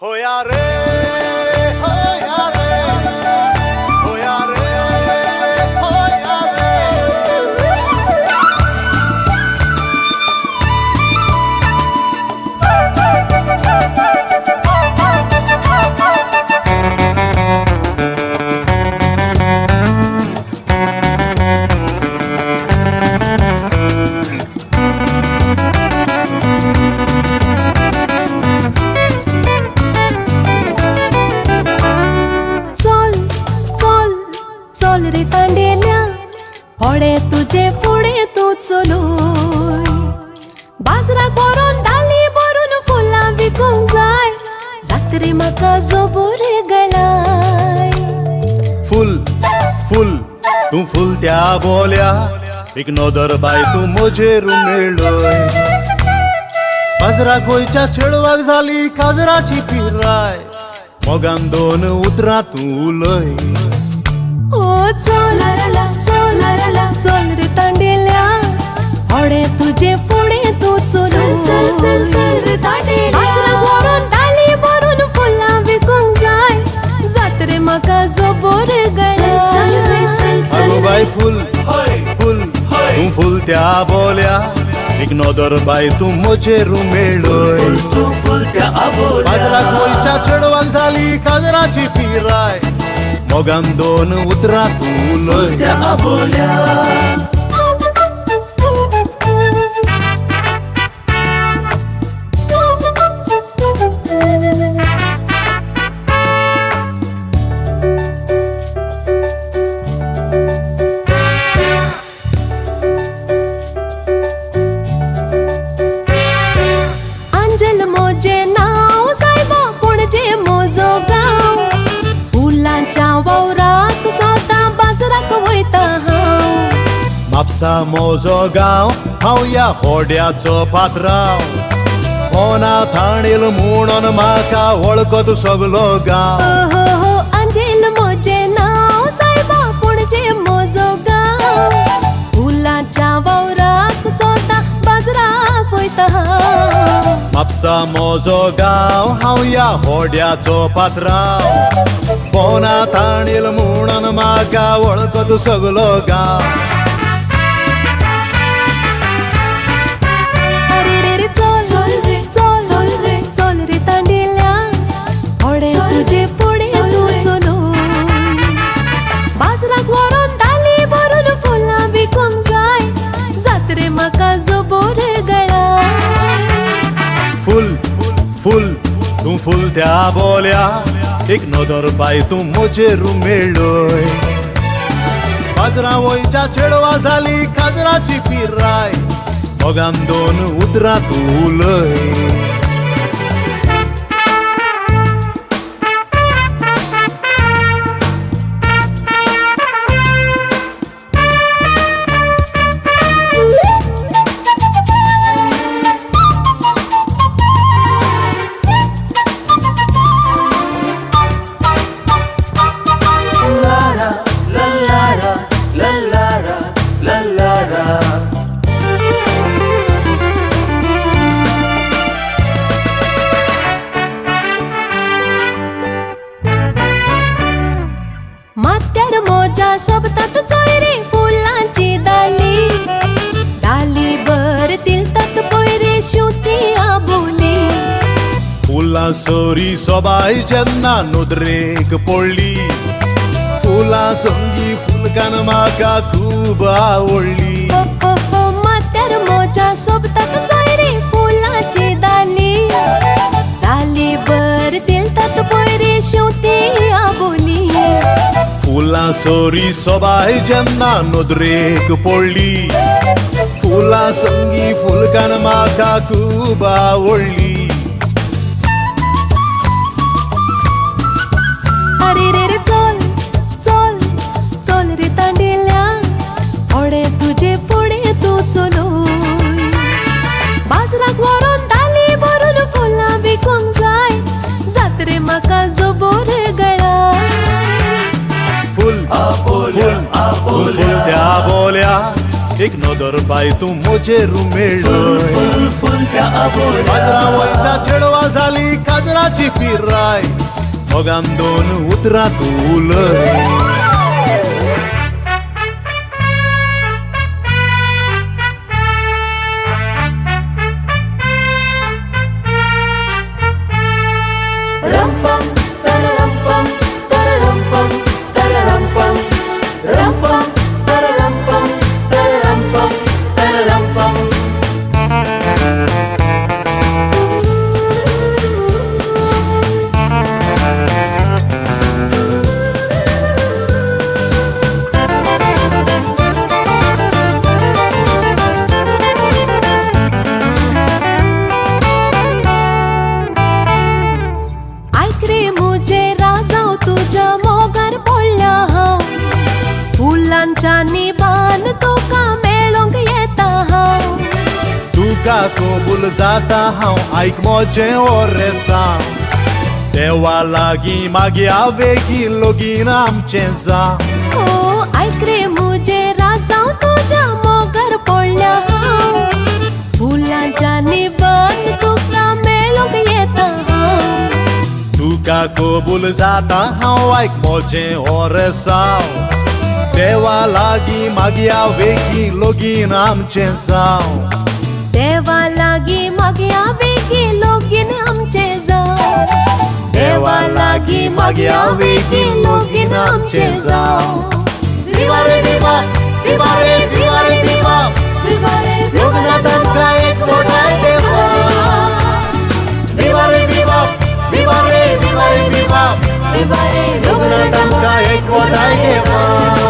होया रे होया रे होया रे होया रे चल रे तांडेल्या होडे तुझे पुढे तू चलूय बाजरा करून डाली भरून फुलां विकूंक जाय जात्रे म्हाका जोबोरे गळाय फुल फुल तू फुल त्या बोल्या एक नोदर बाय तू म्हजेर मेळय बाजराक गोंयच्या चेडवाक जाली काजराची पिराय मोगान दोन उतरां तू उलय ओ चल चल रे तांडेल्या होडे तुझे पुढे तू चल रे तांडेल्या बाजरा करून डाली भरून फुलां विकूंक जाय जात्रे म्हाका जोबोरे गळाय अगो बाय फुल फुल तू फुल त्या बोल्या एक नोदर बाय तू म्हजेर मेळय बाजराक गोंयच्या चेडवाक जाली काजराची पिराय मोगान दोन उतरां तू उलय अंजल मोजे नाव सायबा पणजे मोजो गांव फुलांच्या वावराक सोता बाजराक वयता हांव म्हापसा मोजो गांव हांव या होड्याचो पात्रांव होना थाणेल म्हणून म्हाका वळखत सगलो गांव हो अंजल मोजे नाव सायबा पणजे मोजो गांव फुलांच्या वावराक सोता बाजराक वयता हांव म्हापसा मोजो गांव हांव या होड्याचो पात्रांव होना थाणेल म्हणून म्हाका वळखत सगलो गांव चल रे तांडेल्या होडे तुझे फुडे तू चलूय बाजराक व्हरून डाली भरून फुलां विकूंक जाय जात्रे म्हाका जोबोरे गळाय फुल फुल तू फुल त्या बोल्या एक नोदर बाय तू म्हजेर मेळय बाजरा वयच्या चेडवा जाली काजराची पिराय मोगान दोन उतरां तू उलय माथ्यार मोजा सोबतात चोयरे फुलांची डाली डाली भरतील तात पयरे शिवती आबोली फुलां सोरी सोबाय जेन्ना नोदरेक पडली फुलां संगी फुलकान म्हाका खूब आवडली माथ्यार मोजा सोबतात चोयरे फुलांची डाली डाली भरतील तात पयरे शिवती आबोली फुलां सोरी सोबाय जेन्ना नोदरेक पडली फुलां संगी फुलकान म्हाका खूब आवडली अरे रे चल रे तांडेल्या होडे तुझे फुडे तू चलूय बाजराक व्हरून डाली भरून फुलां विकूंक जाय जात्रे म्हाका जोबोरे गळाय फुल फुल फुल त्या बोल्या एक नदर बाय तूं म्हजेरू मेळय बाजरा वयच्या चेडवा जाली काजराची पिराय मोगान दोन उतरां तूं उलय Rum-pum, tararum-pum, tararum-pum, tararum-pum. Rum-pum, tararum-pum, tararum-pum, tararum-pum. ऐक रे मुझे राजाव तुझ्या मोगार पडल्या हांव फुलांच्या निबान तुका मेळोंक येता हांव तुका कबूल जाता हांव ऐक मोजें ओरेसां देवा लागीं मागया वेगी लोगीन आमचें जावं ओ ऐक रे मुझे राजाव तुझ्या मोगार पडल्या हांव फुलांच्या निबान तुका मेळोंक येता हांव तुका कबूल जाता हांव ऐक मोजें ओरेसां देवा लागीं मागया वेगी लोगीन आमचें जावं देवा लागीं मागया वेगी लोगीन आमचे जाव देवा लागीं मागया वेगी लोगीन आमचे जाव विवा रे विवा विवा रे विवा रे विवा लोगनात आमकां एक मोठाय देवा विवा रे विवा विवा रे विवा रे विवा लोगनात आमकां एक मोठाय देवा